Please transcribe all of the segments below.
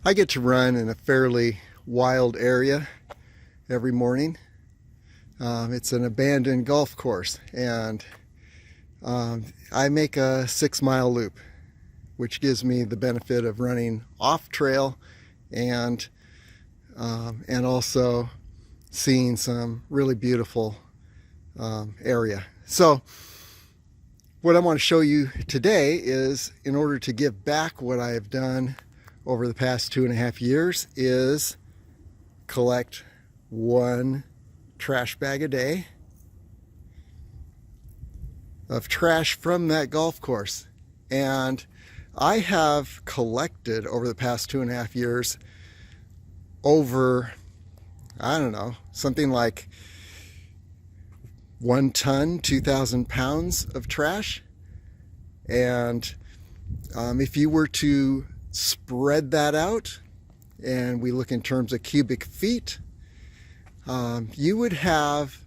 I get to run in a fairly wild area every morning. It's an abandoned golf course, and I make a 6-mile loop, which gives me the benefit of running off trail and also seeing some really beautiful area. So what I want to show you today is, in order to give back what I have done over the past 2.5 years, is collect 1 trash bag a day of trash from that golf course. And I have collected over the past 2.5 years over, I don't know, something like 1 ton, 2,000 pounds of trash. And if you were to spread that out, and we look in terms of cubic feet, you would have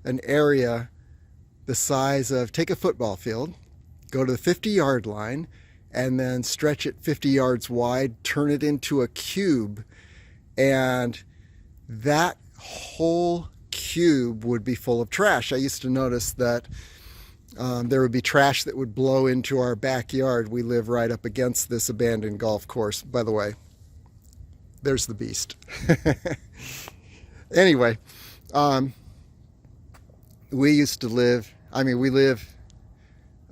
an area the size of, take a football field, go to the 50-yard line, and then stretch it 50 yards wide, turn it into a cube, and that whole cube would be full of trash. I used to notice that there would be trash that would blow into our backyard. We live right up against this abandoned golf course. By the way, there's the beast. Anyway, we live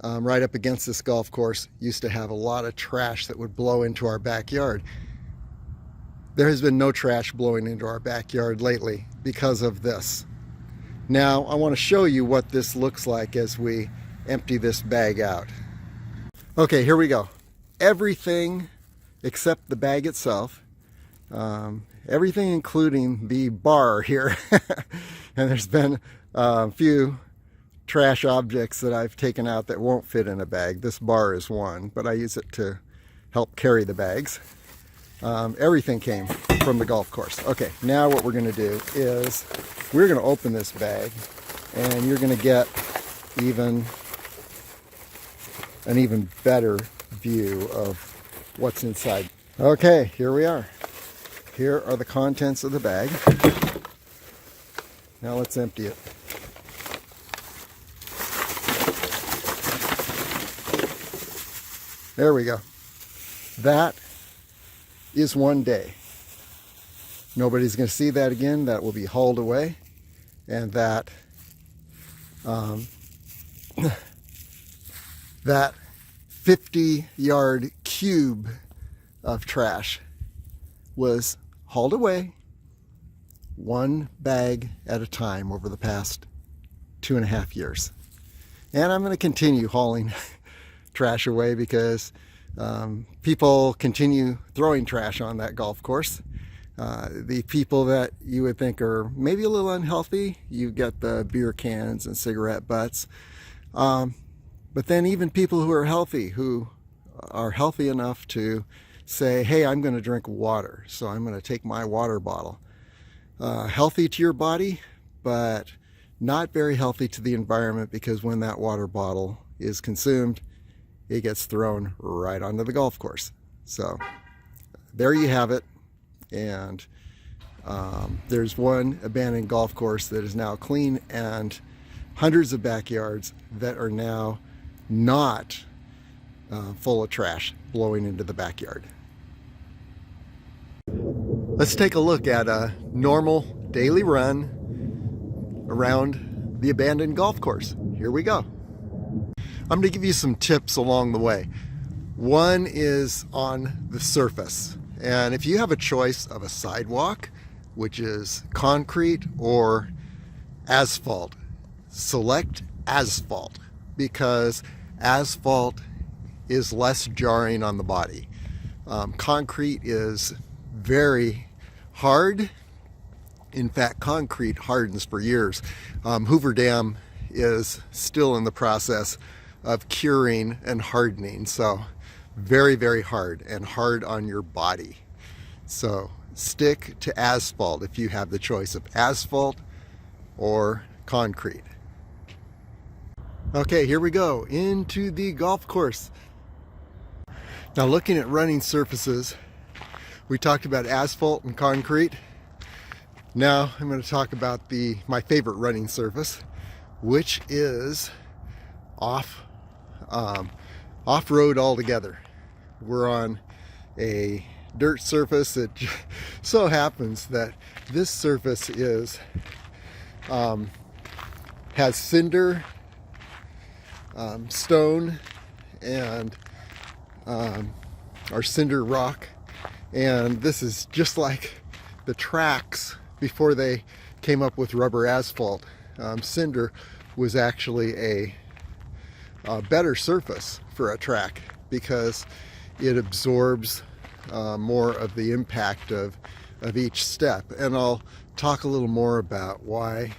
right up against this golf course. Used to have a lot of trash that would blow into our backyard. There has been no trash blowing into our backyard lately because of this. Now, I want to show you what this looks like as we empty this bag out. Okay, here we go. Everything except the bag itself. Everything including the bar here. And there's been a few trash objects that I've taken out that won't fit in a bag. This bar is one, but I use it to help carry the bags. Everything came from the golf course. Okay, now what we're going to do is we're going to open this bag, and you're going to get an even better view of what's inside. Okay, here we are. Here are the contents of the bag. Now let's empty it. There we go. That is one day. Nobody's going to see that again. That will be hauled away, and that that 50-yard cube of trash was hauled away, one bag at a time, over the past 2.5 years. And I'm going to continue hauling trash away because people continue throwing trash on that golf course. The people that you would think are maybe a little unhealthy, you get the beer cans and cigarette butts. But then even people who are healthy enough to say, hey, I'm going to drink water, so I'm going to take my water bottle. Healthy to your body, but not very healthy to the environment, because when that water bottle is consumed, it gets thrown right onto the golf course. So there you have it. And there's one abandoned golf course that is now clean, and hundreds of backyards that are now not full of trash blowing into the backyard. Let's take a look at a normal daily run around the abandoned golf course. Here we go. I'm going to give you some tips along the way. One is on the surface. And if you have a choice of a sidewalk, which is concrete, or asphalt, select asphalt, because asphalt is less jarring on the body. Concrete is very hard. In fact, concrete hardens for years. Hoover Dam is still in the process of curing and hardening, so very, very hard, and hard on your body. So stick to asphalt if you have the choice of asphalt or concrete. Okay, here we go into the golf course. Now, looking at running surfaces, We talked about asphalt and concrete. Now I'm going to talk about my favorite running surface, which is off-road altogether. We're on a dirt surface. It so happens that this surface has cinder, stone, and our cinder rock, and this is just like the tracks before they came up with rubber asphalt. Cinder was actually a better surface for a track because it absorbs more of the impact of each step. And I'll talk a little more about why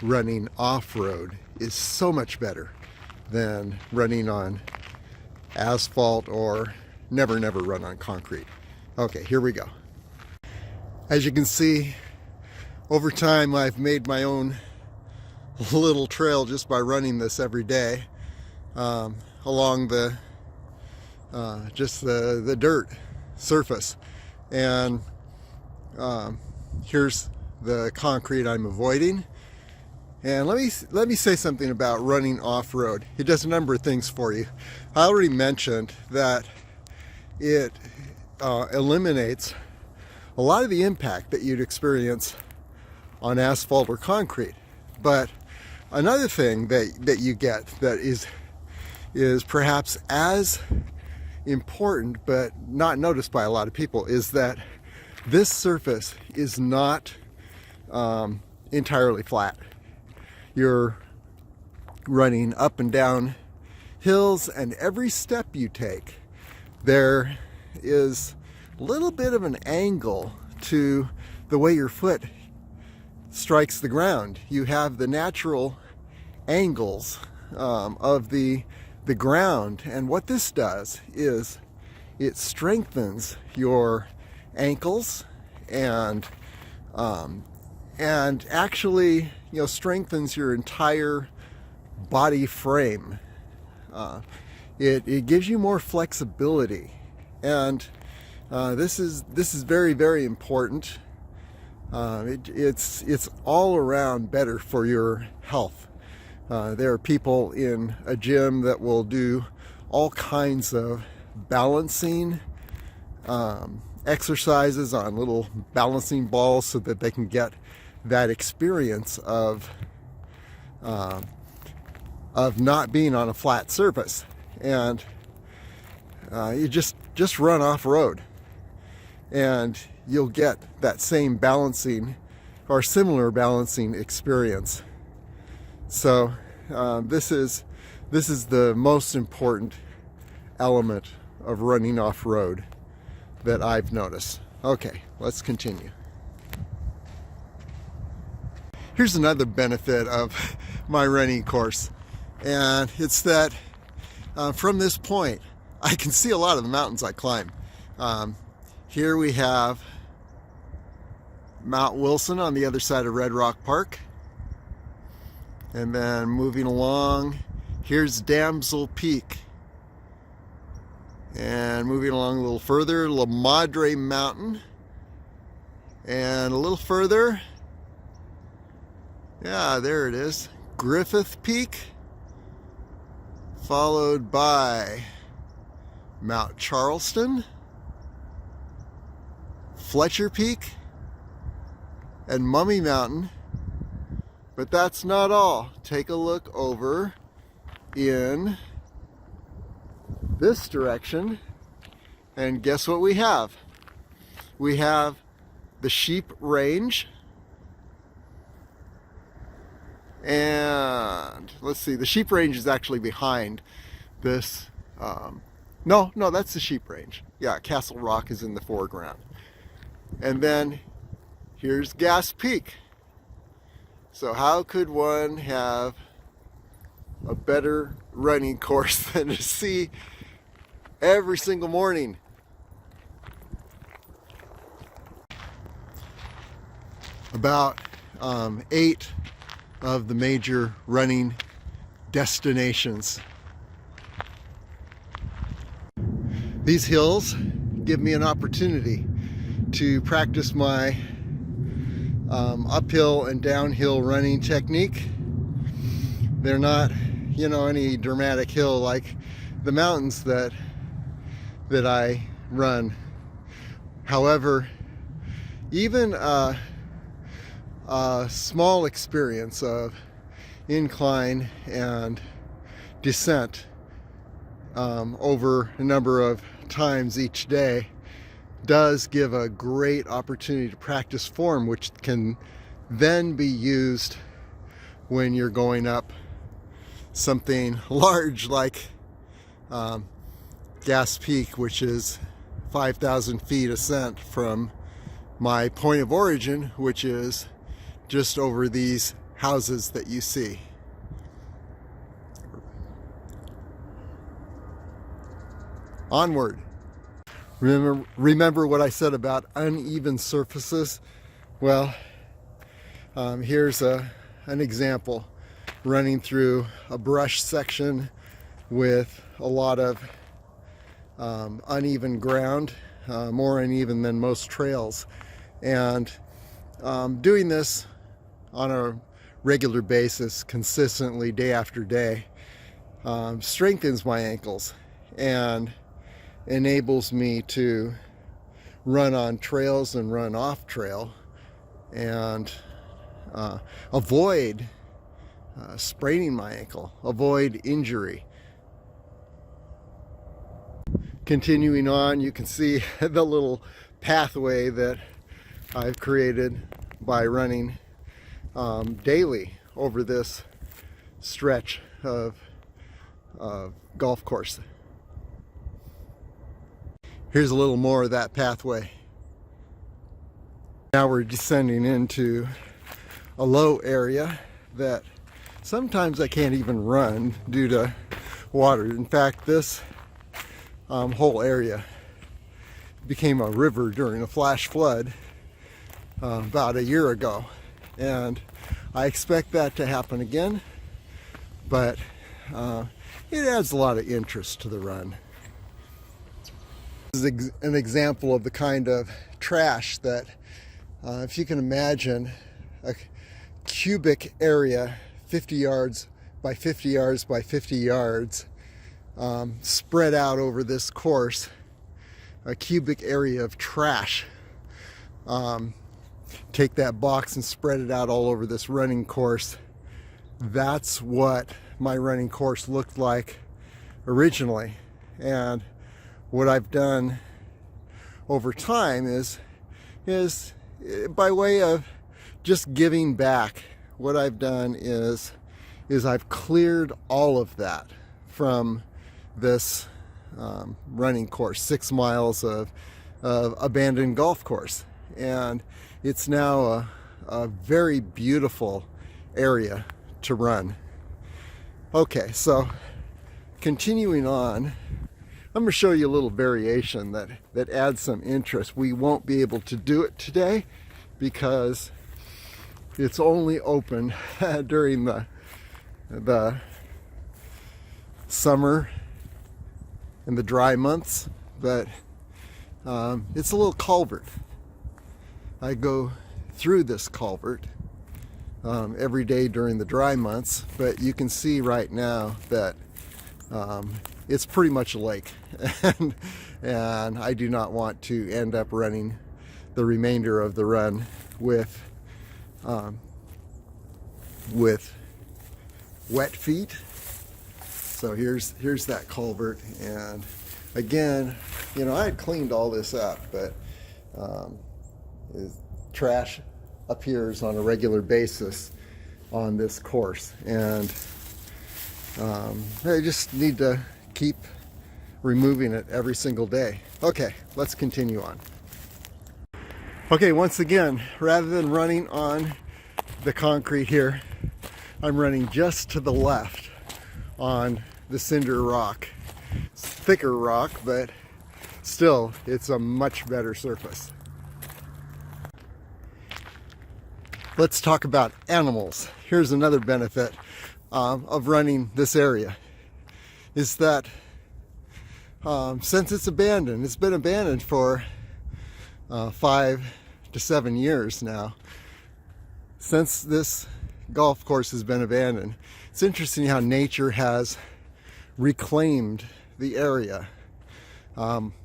running off-road is so much better than running on asphalt, or never run on concrete. Okay, here we go. As you can see, over time I've made my own little trail just by running this every day along the dirt surface. And here's the concrete I'm avoiding. And let me say something about running off-road. It does a number of things for you. I already mentioned that it eliminates a lot of the impact that you'd experience on asphalt or concrete. But another thing that you get that is perhaps as important but not noticed by a lot of people is that this surface is not entirely flat. You're running up and down hills, and every step you take, there is a little bit of an angle to the way your foot strikes the ground. You have the natural angles of the ground, and what this does is it strengthens your ankles and actually, strengthens your entire body frame. It gives you more flexibility, and this is very, very important. It's all around better for your health. There are people in a gym that will do all kinds of balancing exercises on little balancing balls so that they can get that experience of not being on a flat surface. And you just run off-road, and you'll get that same balancing or similar balancing experience. So this is the most important element of running off-road that I've noticed. Okay, let's continue. Here's another benefit of my running course, and it's that from this point I can see a lot of the mountains I climb. Here we have Mount Wilson on the other side of Red Rock Park. And then moving along, here's Damsel Peak. And moving along a little further, La Madre Mountain. And a little further, yeah, there it is, Griffith Peak. Followed by Mount Charleston, Fletcher Peak, and Mummy Mountain. But that's not all. Take a look over in this direction, and guess what we have? We have the Sheep Range, and let's see, the Sheep Range is actually behind this. No, that's the Sheep Range. Yeah, Castle Rock is in the foreground. And then here's Gas Peak. So how could one have a better running course than to see every single morning? About 8 of the major running destinations. These hills give me an opportunity to practice my uphill and downhill running technique. They're not, any dramatic hill like the mountains that I run. However, even a small experience of incline and descent over a number of times each day does give a great opportunity to practice form, which can then be used when you're going up something large like Gas Peak, which is 5,000 feet ascent from my point of origin, which is just over these houses that you see. Onward. Remember what I said about uneven surfaces? Well, here's an example. Running through a brush section with a lot of uneven ground, more uneven than most trails. And doing this on a regular basis, consistently, day after day, strengthens my ankles and enables me to run on trails and run off trail and avoid spraining my ankle, avoid injury. Continuing on, you can see the little pathway that I've created by running daily over this stretch of golf course. Here's a little more of that pathway. Now we're descending into a low area that sometimes I can't even run due to water. In fact, this whole area became a river during a flash flood about a year ago, and I expect that to happen again, but it adds a lot of interest to the run. This is an example of the kind of trash that, if you can imagine a cubic area 50 yards by 50 yards by 50 yards spread out over this course, a cubic area of trash. Take that box and spread it out all over this running course. That's what my running course looked like originally. And what I've done over time is by way of just giving back. What I've done is I've cleared all of that from this running course, 6 miles of abandoned golf course, and it's now a very beautiful area to run. Okay, so continuing on, I'm going to show you a little variation that adds some interest. We won't be able to do it today because it's only open during the summer and the dry months, but it's a little culvert. I go through this culvert every day during the dry months, but you can see right now that it's pretty much a lake, and I do not want to end up running the remainder of the run with wet feet. So here's that culvert, and again, I had cleaned all this up, but trash appears on a regular basis on this course, and I just need to keep removing it every single day. Okay, let's continue on. Okay, once again, rather than running on the concrete here, I'm running just to the left on the cinder rock. It's thicker rock, but still, it's a much better surface. Let's talk about animals. Here's another benefit of running this area, is that since it's been abandoned for 5 to 7 years now since this golf course has been abandoned. It's interesting how nature has reclaimed the area.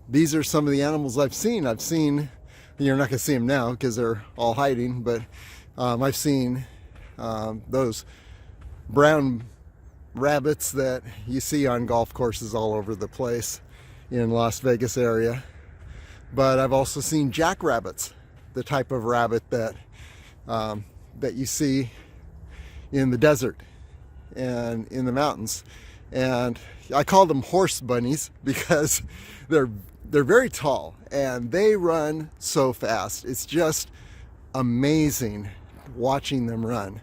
These are some of the animals I've seen. You're not going to see them now because they're all hiding, but I've seen those brown rabbits that you see on golf courses all over the place in Las Vegas area. But I've also seen jackrabbits, the type of rabbit that you see in the desert and in the mountains. And I call them horse bunnies because they're very tall and they run so fast. It's just amazing watching them run.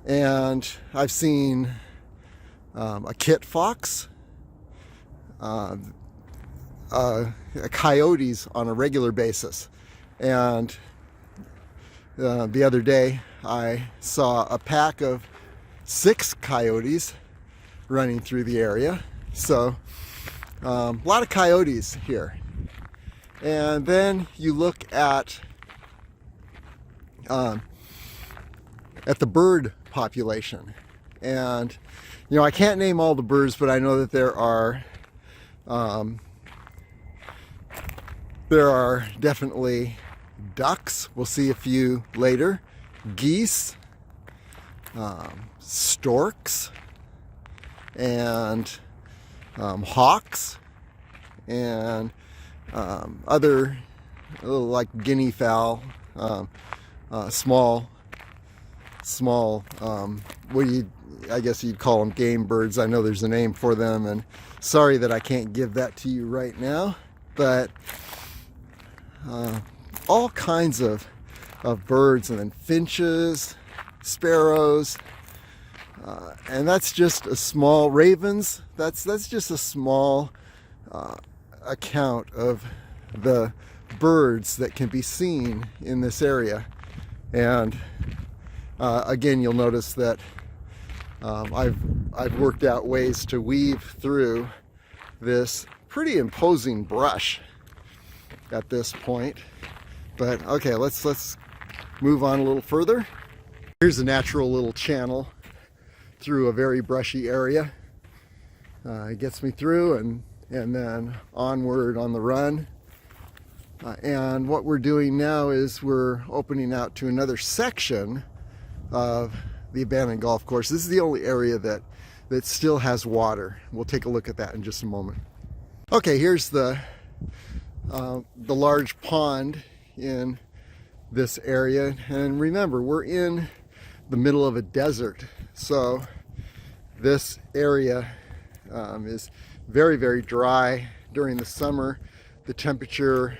And I've seen a kit fox, coyotes on a regular basis. And the other day I saw a pack of 6 coyotes running through the area. So a lot of coyotes here. And then you look at the bird population. And I can't name all the birds, but I know that there are definitely ducks. We'll see a few later. Geese, storks, and hawks, and other like guinea fowl, small, I guess you'd call them game birds. I know there's a name for them, and sorry that I can't give that to you right now, but all kinds of birds, and then finches, sparrows, and that's just a small ravens. That's just a small account of the birds that can be seen in this area. And again, you'll notice that I've worked out ways to weave through this pretty imposing brush at this point. But okay, let's move on a little further. Here's a natural little channel through a very brushy area. It gets me through and then onward on the run. And what we're doing now is we're opening out to another section of the abandoned golf course. This is the only area that still has water. We'll take a look at that in just a moment. Okay, here's the large pond in this area. And remember, we're in the middle of a desert. So this area is very, very dry. During the summer, the temperature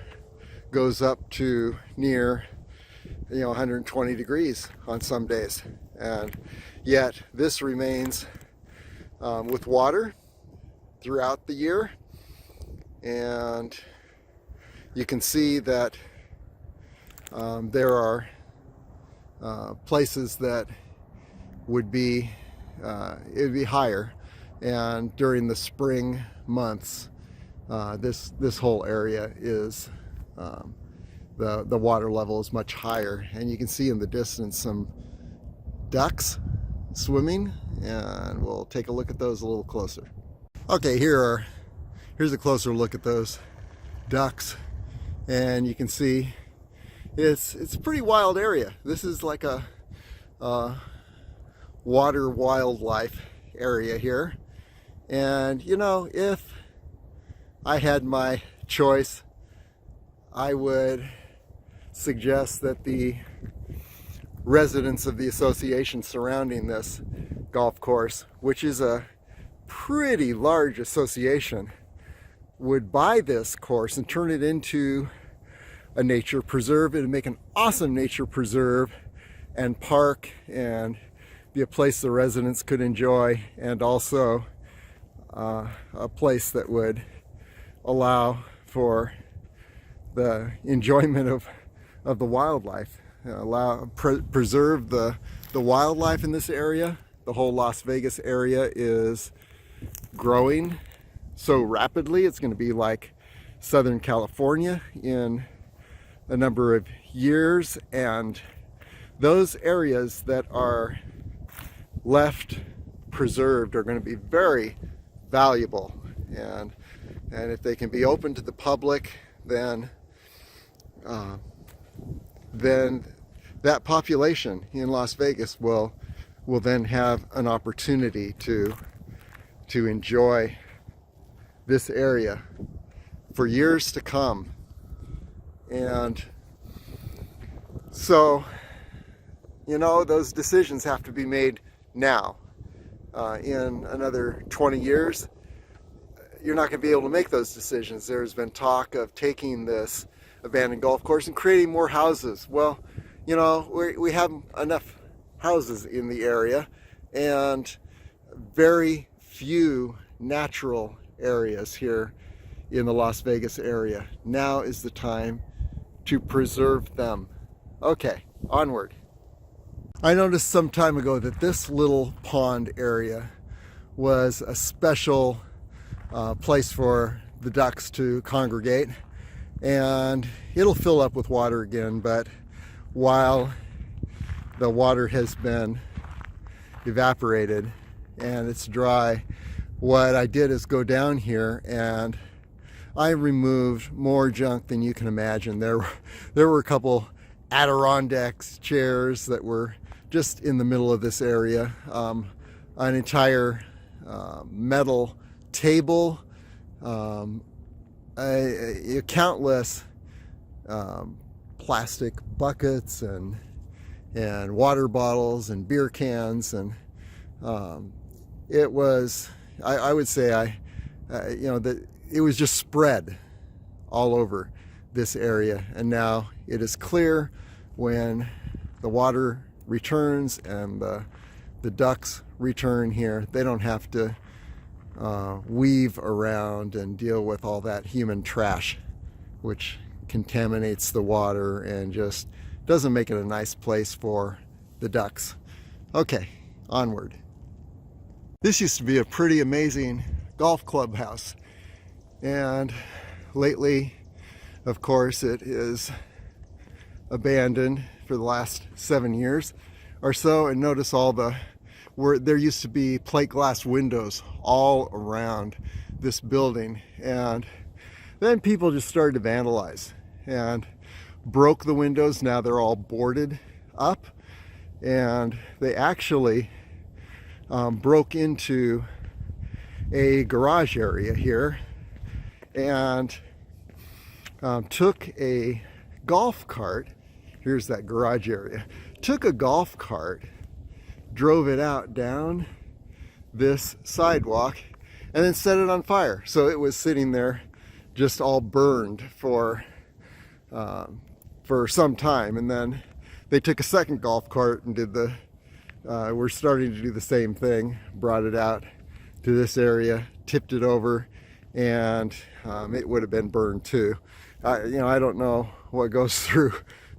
goes up to near 120 degrees on some days, and yet this remains with water throughout the year. And you can see that there are places that would be it'd be higher, and during the spring months this whole area is the water level is much higher, and you can see in the distance some ducks swimming, and we'll take a look at those a little closer. Okay, here's a closer look at those ducks, and you can see it's a pretty wild area. This is like a water wildlife area here, and if I had my choice, I would suggest that the residents of the association surrounding this golf course, which is a pretty large association, would buy this course and turn it into a nature preserve. It would make an awesome nature preserve and park, and be a place the residents could enjoy, and also a place that would allow for the enjoyment of the wildlife, preserve the wildlife in this area. The whole Las Vegas area is growing so rapidly. It's going to be like Southern California in a number of years, and those areas that are left preserved are going to be very valuable, and if they can be open to the public, then that population in Las Vegas will then have an opportunity to enjoy this area for years to come. And so, those decisions have to be made now. In another 20 years, you're not going to be able to make those decisions. There's been talk of taking this abandoned golf course and creating more houses. Well, we have enough houses in the area, and very few natural areas here in the Las Vegas area. Now is the time to preserve them. Okay, onward. I noticed some time ago that this little pond area was a special place for the ducks to congregate, and it'll fill up with water again, but while the water has been evaporated and it's dry, what I did is go down here and I removed more junk than you can imagine. There were a couple Adirondacks chairs that were just in the middle of this area, an entire metal table, countless plastic buckets and water bottles and beer cans, and it was, I would say, that it was just spread all over this area. And now it is clear when the water returns and the ducks return here, they don't have to weave around and deal with all that human trash, which contaminates the water and just doesn't make it a nice place for the ducks. Okay, onward. This used to be a pretty amazing golf clubhouse, and lately, of course, it is abandoned for the last 7 years or so. And notice where there used to be plate glass windows all around this building, and then people just started to vandalize and broke the windows. Now they're all boarded up, and they actually broke into a garage area here and took a golf cart. Here's that garage area. Took a golf cart, drove it out down this sidewalk, and then set it on fire. So it was sitting there just all burned for some time. And then they took a second golf cart and we're starting to do the same thing, brought it out to this area, tipped it over, and it would have been burned too. I don't know what goes through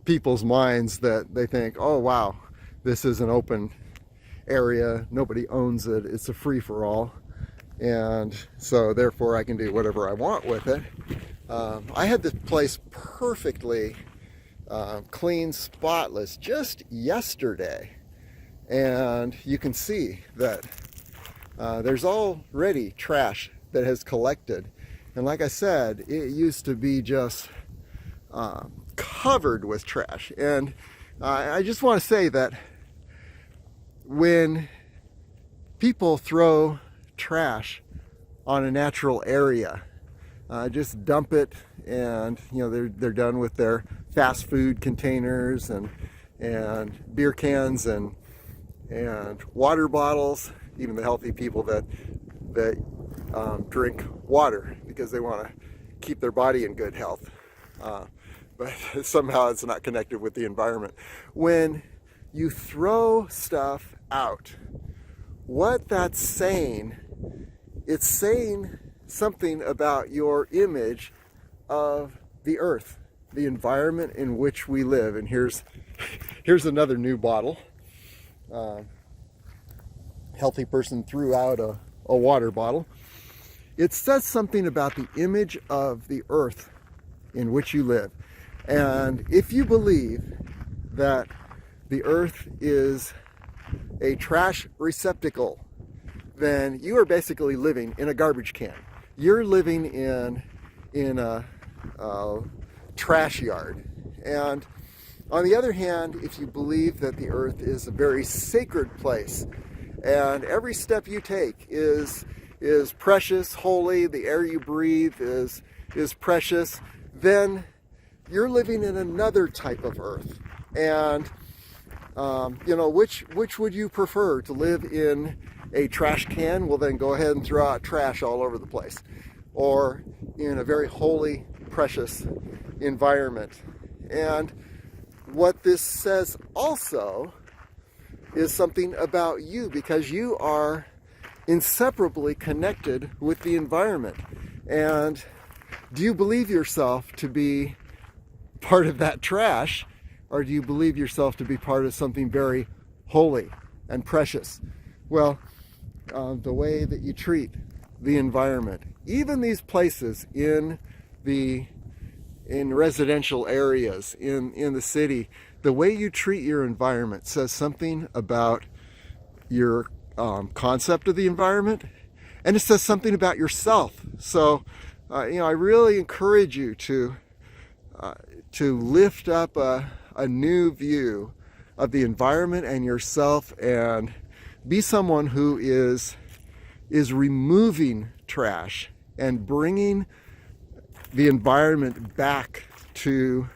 people's minds that they think, oh wow, this is an open area, nobody owns it, it's a free-for-all, and so therefore I can do whatever I want with it. I had this place perfectly clean, spotless just yesterday, and you can see that there's already trash that has collected. And like I said, it used to be just covered with trash. And I just want to say that when people throw trash on a natural area, just dump it, and they're done with their fast food containers and beer cans and water bottles. Even the healthy people that drink water because they want to keep their body in good health, but somehow it's not connected with the environment. When you throw stuff out, what that's saying, it's saying something about your image of the earth, the environment in which we live. And here's another new bottle. Healthy person threw out a water bottle. It says something about the image of the earth in which you live. And if you believe that the earth is a trash receptacle, then you are basically living in a garbage can. You're living in a trash yard. And on the other hand, if you believe that the earth is a very sacred place, and every step you take is precious, holy, the air you breathe is precious, then you're living in another type of earth. And which would you prefer? To live in a trash can? Well, then go ahead and throw out trash all over the place. Or in a very holy, precious environment. And what this says also is something about you, because you are inseparably connected with the environment. And do you believe yourself to be part of that trash, or do you believe yourself to be part of something very holy and precious? Well, the way that you treat the environment, even these places in residential areas in the city, the way you treat your environment says something about your concept of the environment, and it says something about yourself. So I really encourage you to lift up a new view of the environment and yourself, and be someone who is removing trash and bringing the environment back to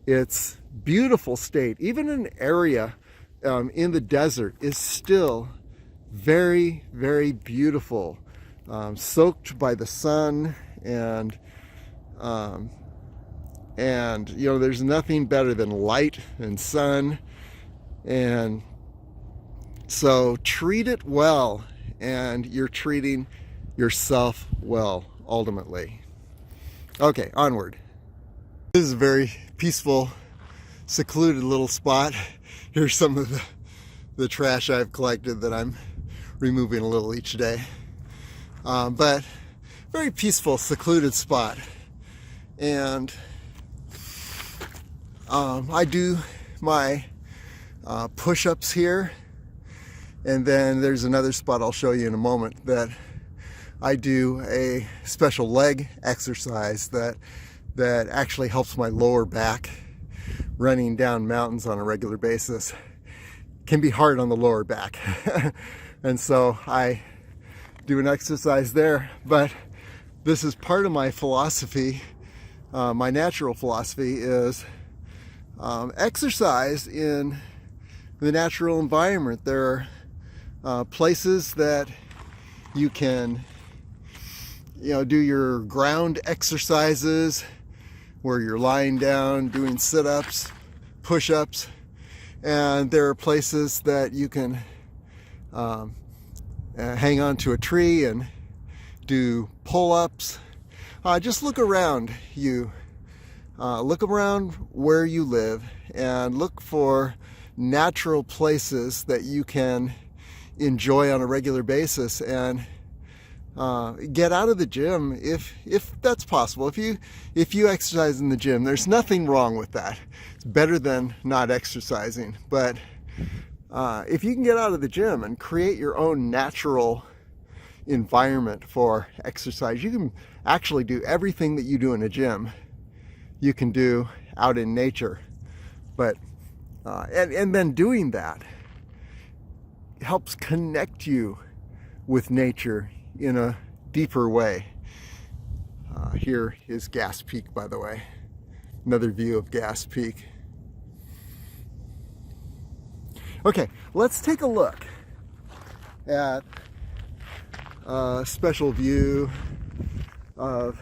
its beautiful state. Even an area in the desert is still very, very beautiful, soaked by the sun, and there's nothing better than light and sun. And so treat it well, and you're treating yourself well ultimately. Okay, onward. This is a very peaceful, secluded little spot. Here's some of the trash I've collected that I'm removing a little each day. But very peaceful, secluded spot. And I do my push-ups here. And then there's another spot I'll show you in a moment that I do a special leg exercise that actually helps my lower back. Running down mountains on a regular basis can be hard on the lower back. And so I do an exercise there. But this is part of my philosophy. My natural philosophy is exercise in the natural environment. There are places that you can do your ground exercises where you're lying down doing sit-ups, push-ups, and there are places that you can hang on to a tree and do pull-ups. Just look around you. Look around where you live and look for natural places that you can enjoy on a regular basis, and get out of the gym if that's possible. If you exercise in the gym, there's nothing wrong with that. It's better than not exercising. But if you can get out of the gym and create your own natural environment for exercise, you can actually do everything that you do in a gym you can do out in nature. But and then doing that helps connect you with nature in a deeper way. Here is Gas Peak, by the way. Another view of Gas Peak. Okay, let's take a look at a special view of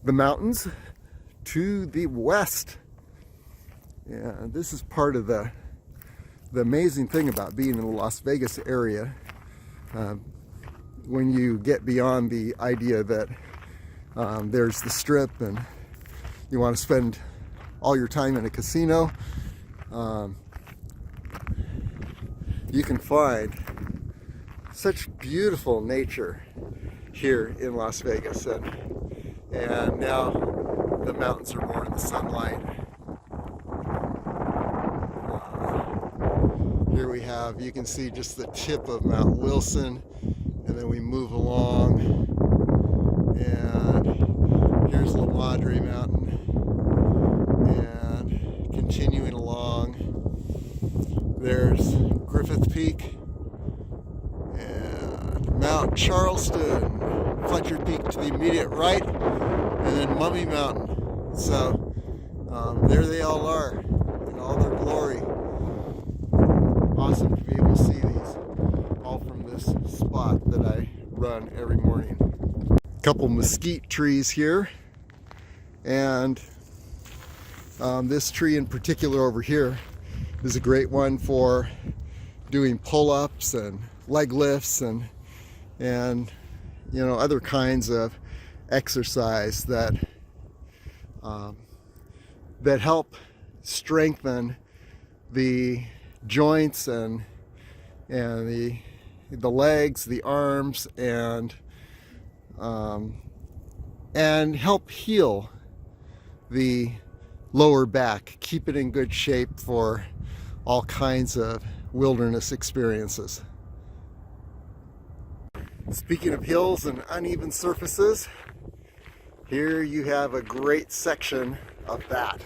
the mountains to the west. Yeah, this is part of the amazing thing about being in the Las Vegas area. When you get beyond the idea that there's the Strip and you want to spend all your time in a casino, you can find such beautiful nature here in Las Vegas. And now the mountains are more in the sunlight. Here we have, you can see just the tip of Mount Wilson, and then we move along, and here's La Madre Mountain, and continuing along, there's Griffith Peak, and Mount Charleston, Fletcher Peak to the immediate right, and then Mummy Mountain. So there they all are in all their glory. Awesome to be able to see these all from this spot that I run every morning. A couple mesquite trees here, and this tree in particular over here is a great one for doing pull-ups and leg lifts and you know, other kinds of exercise that that help strengthen the joints and the legs, the arms, and help heal the lower back, keep it in good shape for all kinds of wilderness experiences. Speaking of hills and uneven surfaces, here you have a great section of that.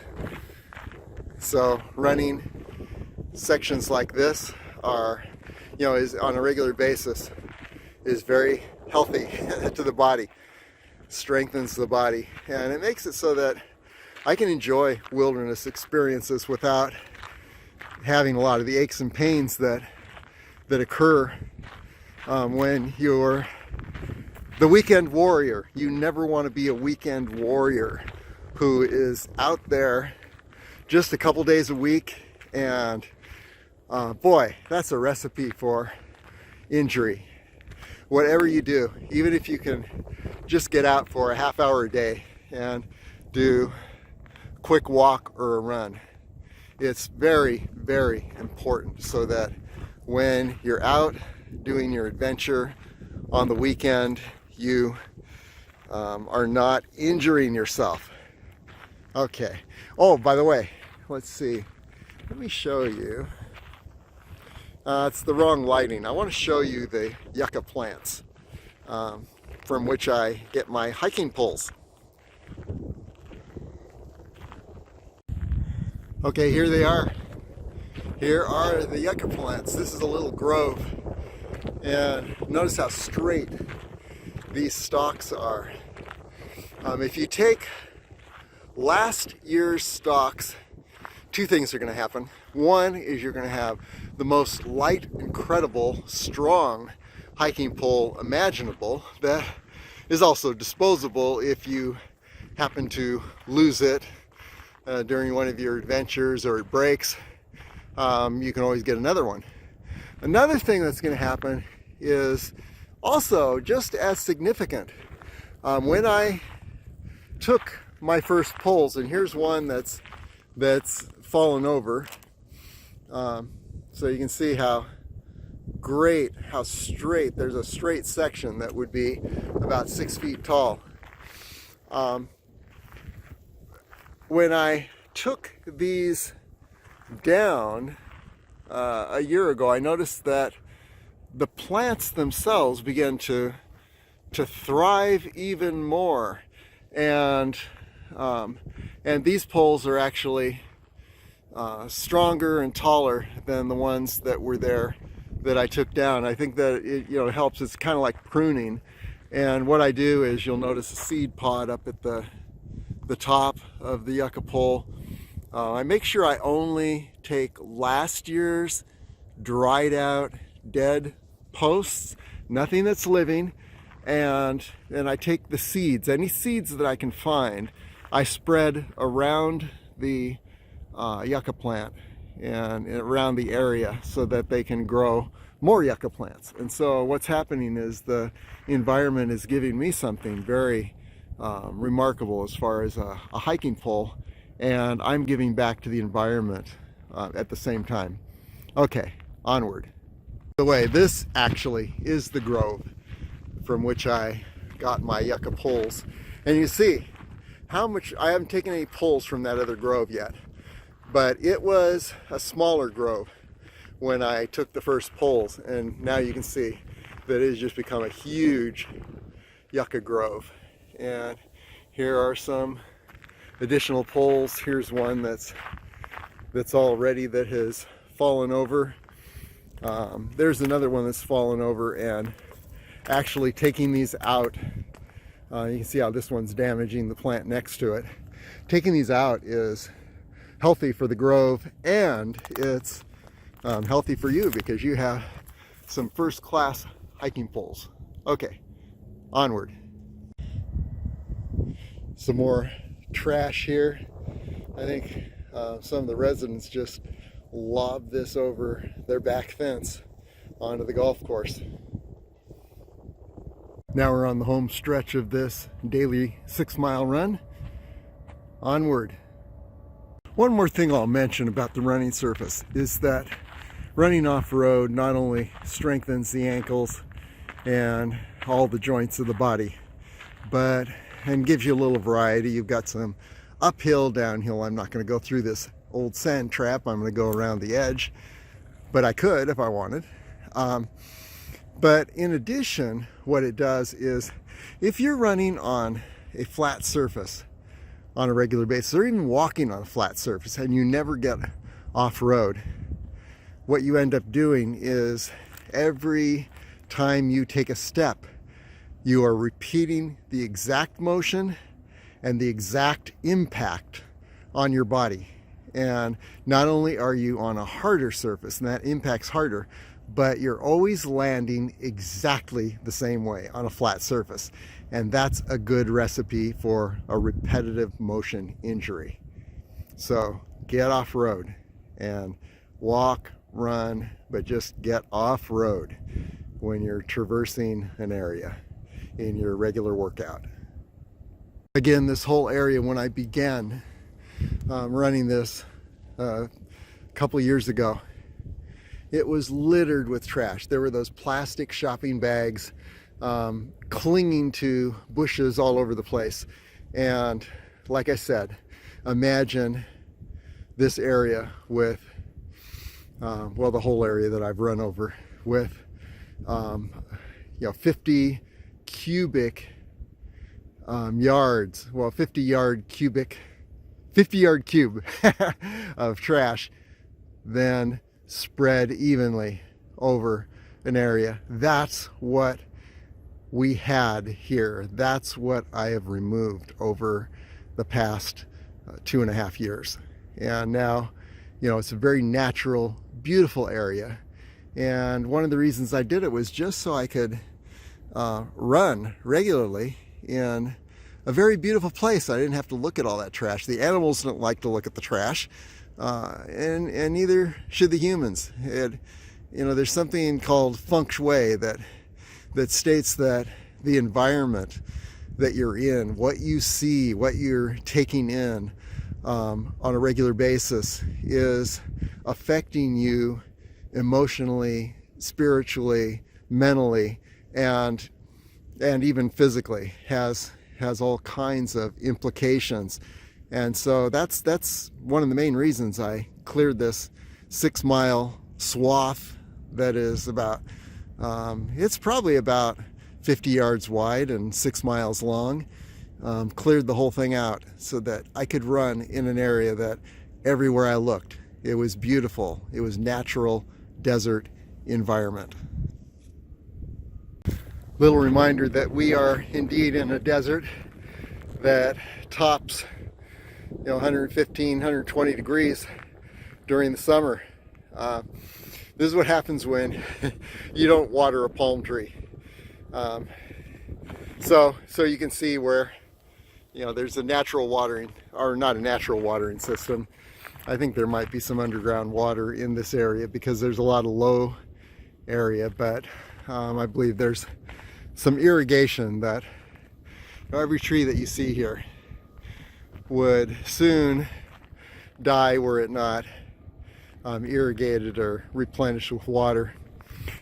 So running sections like this are, you know, is on a regular basis is very healthy to the body, strengthens the body, and it makes it so that I can enjoy wilderness experiences without having a lot of the aches and pains that occur when you're the weekend warrior. You never want to be a weekend warrior who is out there just a couple days a week, and boy, that's a recipe for injury. Whatever you do, even if you can just get out for a half hour a day and do a quick walk or a run, it's very, very important so that when you're out doing your adventure on the weekend, you are not injuring yourself. Okay. Oh, by the way, let's see. Let me show you. It's the wrong lighting. I want to show you the yucca plants from which I get my hiking poles. Okay, here they are. Here are the yucca plants. This is a little grove. And notice how straight these stalks are. If you take last year's stalks, two things are going to happen. One is you're going to have the most light, incredible, strong hiking pole imaginable that is also disposable if you happen to lose it during one of your adventures or it breaks. You can always get another one. Another thing that's going to happen is also just as significant. When I took my first poles, and here's one that's fallen over, so you can see how great, how straight. There's a straight section that would be about 6 feet tall. When I took these down a year ago, I noticed that the plants themselves began to thrive even more, and these poles are actually stronger and taller than the ones that were there that I took down. I think that it, you know, helps. It's kind of like pruning, and what I do is you'll notice a seed pod up at the top of the yucca pole. I make sure I only take last year's dried out dead posts, nothing that's living, and then I take the seeds, any seeds that I can find, I spread around the yucca plant and around the area so that they can grow more yucca plants. And so what's happening is the environment is giving me something very remarkable as far as a hiking pole, and I'm giving back to the environment at the same time. Okay, onward. By the way, this actually is the grove from which I got my yucca poles, and you see how much, I haven't taken any pulls from that other grove yet, but it was a smaller grove when I took the first pulls, and now you can see that it has just become a huge yucca grove. And here are some additional pulls. Here's one that's already that has fallen over. There's another one that's fallen over, and actually taking these out, you can see how this one's damaging the plant next to it. Taking these out is healthy for the grove, and it's healthy for you because you have some first-class hiking poles. Okay, onward. Some more trash here. I think some of the residents just lobbed this over their back fence onto the golf course. Now we're on the home stretch of this daily 6-mile run. Onward. One more thing I'll mention about the running surface is that running off-road not only strengthens the ankles and all the joints of the body, but and gives you a little variety. You've got some uphill, downhill. I'm not going to go through this old sand trap. I'm going to go around the edge, but I could if I wanted. But in addition, what it does is if you're running on a flat surface on a regular basis, or even walking on a flat surface, and you never get off-road, what you end up doing is every time you take a step, you are repeating the exact motion and the exact impact on your body. And not only are you on a harder surface, and that impacts harder, but you're always landing exactly the same way on a flat surface. And that's a good recipe for a repetitive motion injury. So get off-road and walk, run, but just get off-road when you're traversing an area in your regular workout. Again, this whole area, when I began running this a couple years ago, it was littered with trash. There were those plastic shopping bags clinging to bushes all over the place. And like I said, imagine this area with, well, the whole area that I've run over with, 50 cubic yards, well, 50 yard cube of trash, then spread evenly over an area. That's what we had here. That's what I have removed over the past 2.5 years. And now, it's a very natural, beautiful area. And one of the reasons I did it was just so I could run regularly in a very beautiful place. I didn't have to look at all that trash. The animals don't like to look at the trash, and neither should the humans. There's something called feng shui that states that the environment that you're in, what you see, what you're taking in on a regular basis, is affecting you emotionally, spiritually, mentally, and even physically. Has all kinds of implications. And so that's one of the main reasons I cleared this 6-mile swath that is about, it's probably about 50 yards wide and 6 miles long. Cleared the whole thing out so that I could run in an area that everywhere I looked, it was beautiful. It was natural desert environment. Little reminder that we are indeed in a desert that tops 115, 120 degrees during the summer. This is what happens when you don't water a palm tree. So you can see where there's a natural watering, or not a natural watering system. I think there might be some underground water in this area because there's a lot of low area, but I believe there's some irrigation that every tree that you see here would soon die were it not irrigated or replenished with water.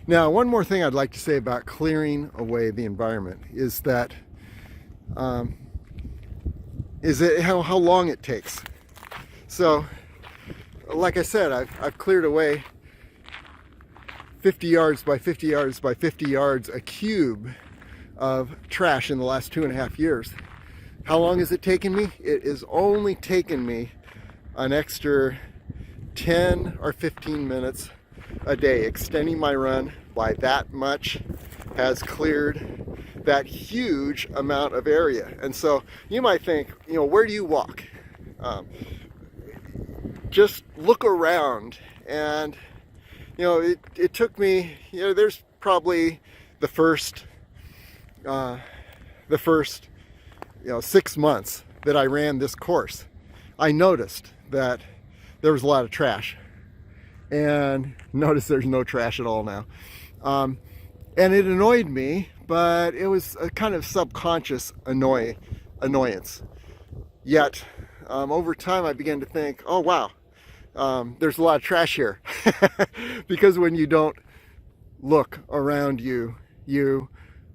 Now, one more thing I'd like to say about clearing away the environment is that is it how long it takes. So, like I said, I've cleared away 50 yards by 50 yards by 50 yards a cube of trash in the last 2.5 years. How long has it taken me? It has only taken me an extra 10 or 15 minutes a day. Extending my run by that much has cleared that huge amount of area. And so you might think, where do you walk? Just look around, and it took me, there's probably the first 6 months that I ran this course, I noticed that there was a lot of trash, and notice there's no trash at all now. And it annoyed me, but it was a kind of subconscious annoyance. Yet, over time I began to think, oh wow, there's a lot of trash here. Because when you don't look around you, you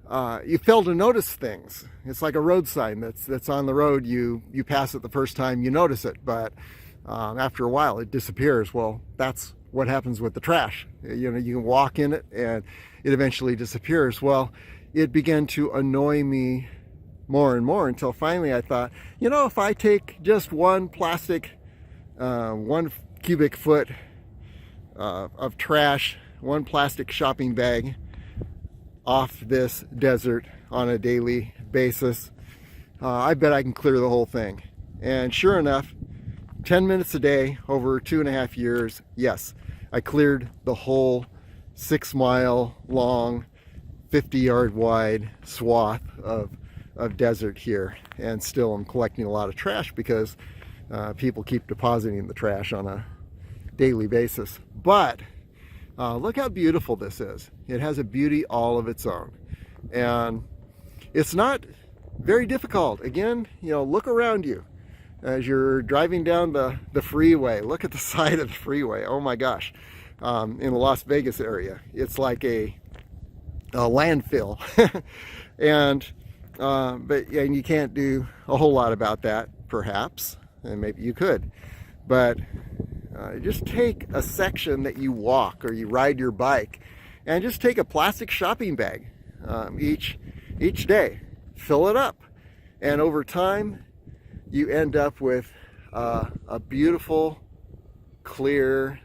fail to notice things. It's like a road sign that's on the road. You pass it the first time, you notice it, but after a while it disappears. Well, that's what happens with the trash. You can walk in it and it eventually disappears. Well, it began to annoy me more and more until finally I thought, if I take just one cubic foot of trash, one plastic shopping bag off this desert on a daily basis, I bet I can clear the whole thing. And sure enough, 10 minutes a day over 2.5 years, yes, I cleared the whole 6-mile long, 50-yard wide swath of desert here. And still I'm collecting a lot of trash because people keep depositing the trash on a daily basis. But look how beautiful this is. It has a beauty all of its own. And it's not very difficult. Again, look around you. As you're driving down the freeway, look at the side of the freeway. Oh my gosh. In the Las Vegas area, it's like a landfill. and you can't do a whole lot about that, perhaps, and maybe you could. But just take a section that you walk or you ride your bike, and just take a plastic shopping bag each day, fill it up, and over time you end up with a beautiful, clear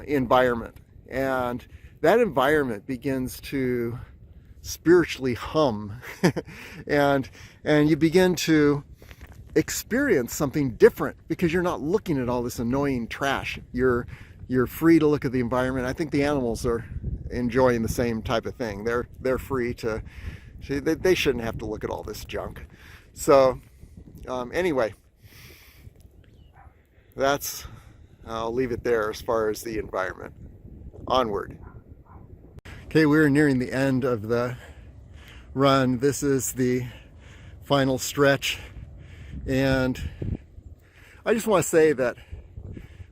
environment. And that environment begins to spiritually hum and you begin to experience something different because you're not looking at all this annoying trash. You're free to look at the environment. I think the animals are enjoying the same type of thing. They're free to, they shouldn't have to look at all this junk. So anyway, I'll leave it there as far as the environment. Onward. Okay, we're nearing the end of the run. This is the final stretch, and I just want to say that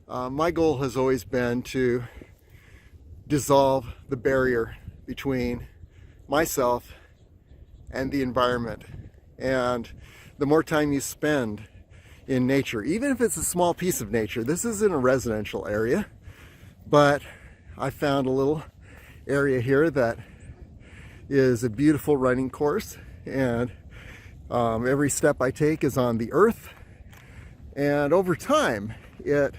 my goal has always been to dissolve the barrier between myself and the environment. And the more time you spend in nature, even if it's a small piece of nature, this isn't a residential area, but I found a little area here that is a beautiful running course, and every step I take is on the earth, and over time it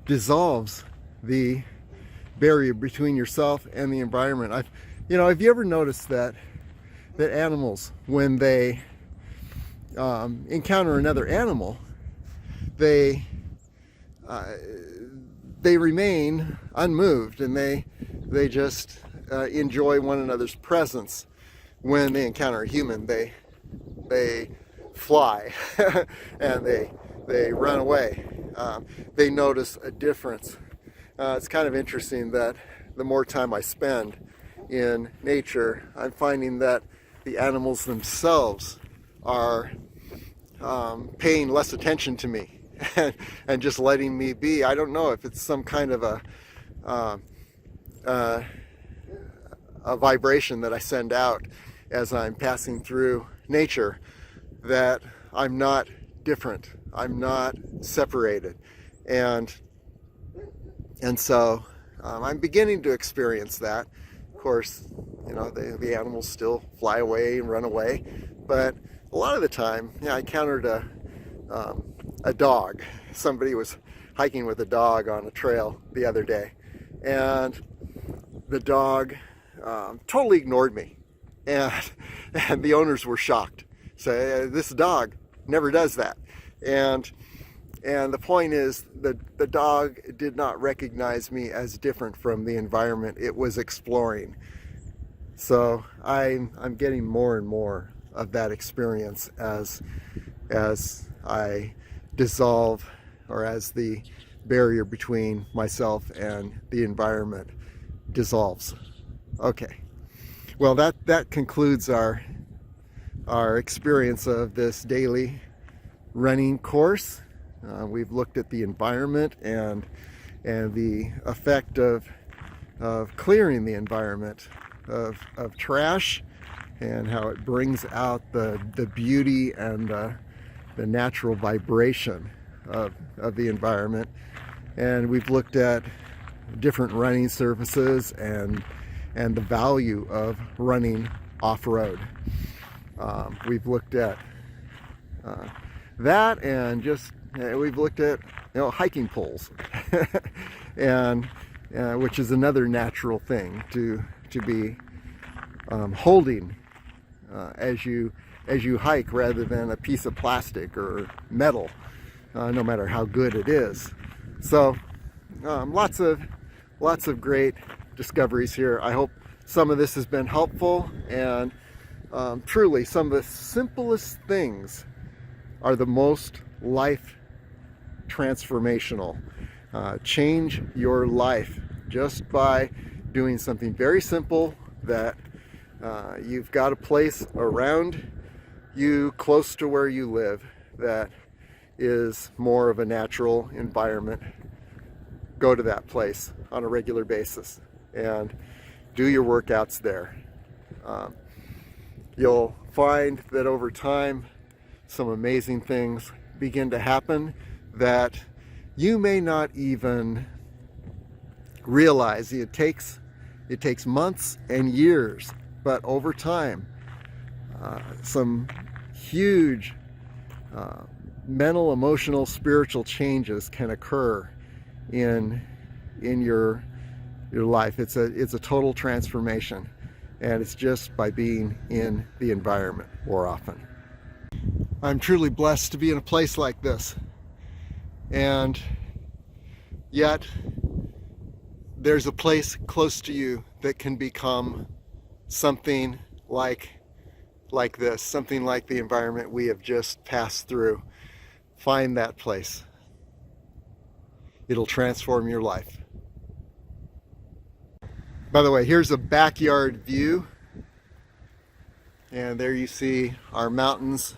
dissolves the barrier between yourself and the environment. Have you ever noticed that animals, when they encounter another animal, they remain unmoved, and they just enjoy one another's presence. When they encounter a human, they fly and they run away. They notice a difference. It's kind of interesting that the more time I spend in nature, I'm finding that the animals themselves are paying less attention to me and just letting me be. I don't know if it's some kind of a vibration that I send out as I'm passing through nature, that I'm not different. I'm not separated. And so I'm beginning to experience that. Of course, you know, the animals still fly away and run away, but a lot of the time, yeah, I encountered a dog. Somebody was hiking with a dog on a trail the other day, and the dog totally ignored me, and the owners were shocked. So this dog never does that, and the point is that the dog did not recognize me as different from the environment it was exploring. So I'm getting more and more of that experience as I dissolve, or as the barrier between myself and the environment dissolves. Okay, well that concludes our experience of this daily running course. We've looked at the environment and the effect of clearing the environment of trash, and how it brings out the beauty and the natural vibration of the environment. And we've looked at different running surfaces and the value of running off-road. We've looked at that, and just we've looked at, you know, hiking poles, and which is another natural thing to be holding as you hike, rather than a piece of plastic or metal, no matter how good it is. So lots of great discoveries here. I hope some of this has been helpful, and truly some of the simplest things are the most life transformational. Change your life just by doing something very simple, that you've got a place around you close to where you live that is more of a natural environment. Go to that place on a regular basis and do your workouts there. You'll find that over time some amazing things begin to happen that you may not even realize. It takes months and years, but over time some huge mental, emotional, spiritual changes can occur in your life. It's a total transformation, and it's just by being in the environment more often. I'm truly blessed to be in a place like this, and yet there's a place close to you that can become something like this, something like the environment we have just passed through. Find that place. It'll transform your life. By the way, here's a backyard view, and there you see our mountains.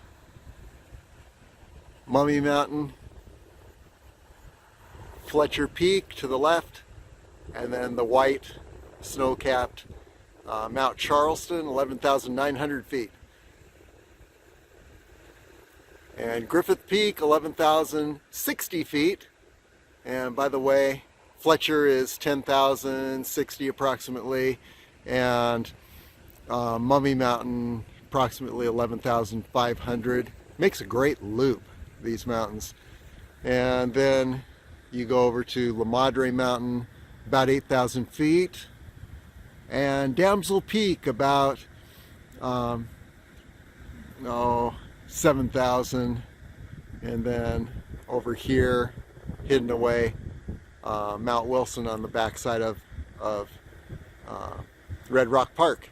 Mummy Mountain, Fletcher Peak to the left, and then the white snow-capped Mount Charleston, 11,900 feet. And Griffith Peak, 11,060 feet. And by the way, Fletcher is 10,060 approximately, and Mummy Mountain approximately 11,500. Makes a great loop, these mountains. And then you go over to La Madre Mountain, about 8,000 feet, and Damsel Peak about 7,000, and then over here, hidden away, Mount Wilson on the backside of Red Rock Park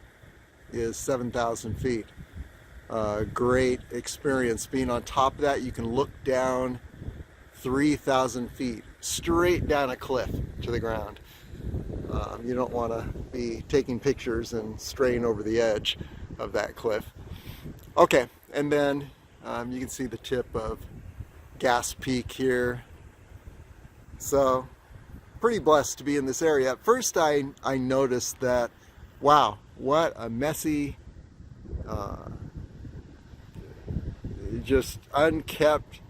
is 7,000 feet. Great experience being on top of that. You can look down 3,000 feet straight down a cliff to the ground. You don't want to be taking pictures and straying over the edge of that cliff. Okay, and then you can see the tip of Gas Peak here. So pretty blessed to be in this area. At first I noticed that, wow, what a messy just unkept,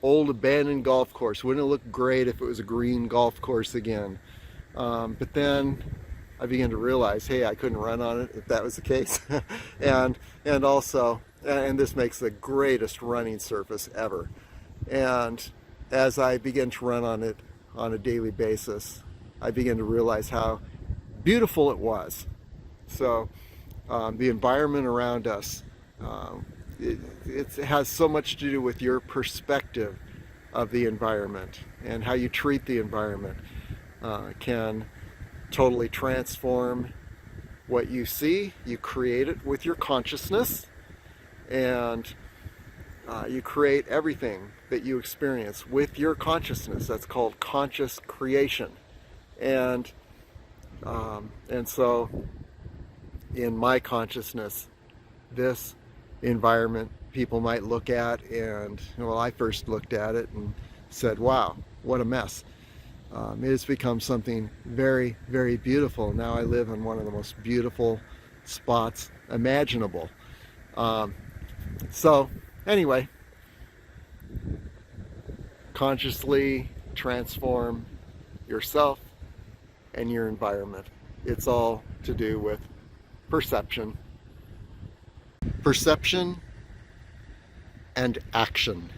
old abandoned golf course. Wouldn't it look great if it was a green golf course again? But then I began to realize, hey, I couldn't run on it if that was the case. and also, and this makes the greatest running surface ever. And as I began to run on it on a daily basis, I began to realize how beautiful it was. So the environment around us, it has so much to do with your perspective of the environment, and how you treat the environment can totally transform what you see. You create it with your consciousness, and you create everything that you experience with your consciousness. That's called conscious creation. And so in my consciousness, this environment people might look at, and well, I first looked at it and said, wow, what a mess. It has become something very, very beautiful. Now I live in one of the most beautiful spots imaginable. So anyway, consciously transform yourself and your environment. It's all to do with perception. Perception and action.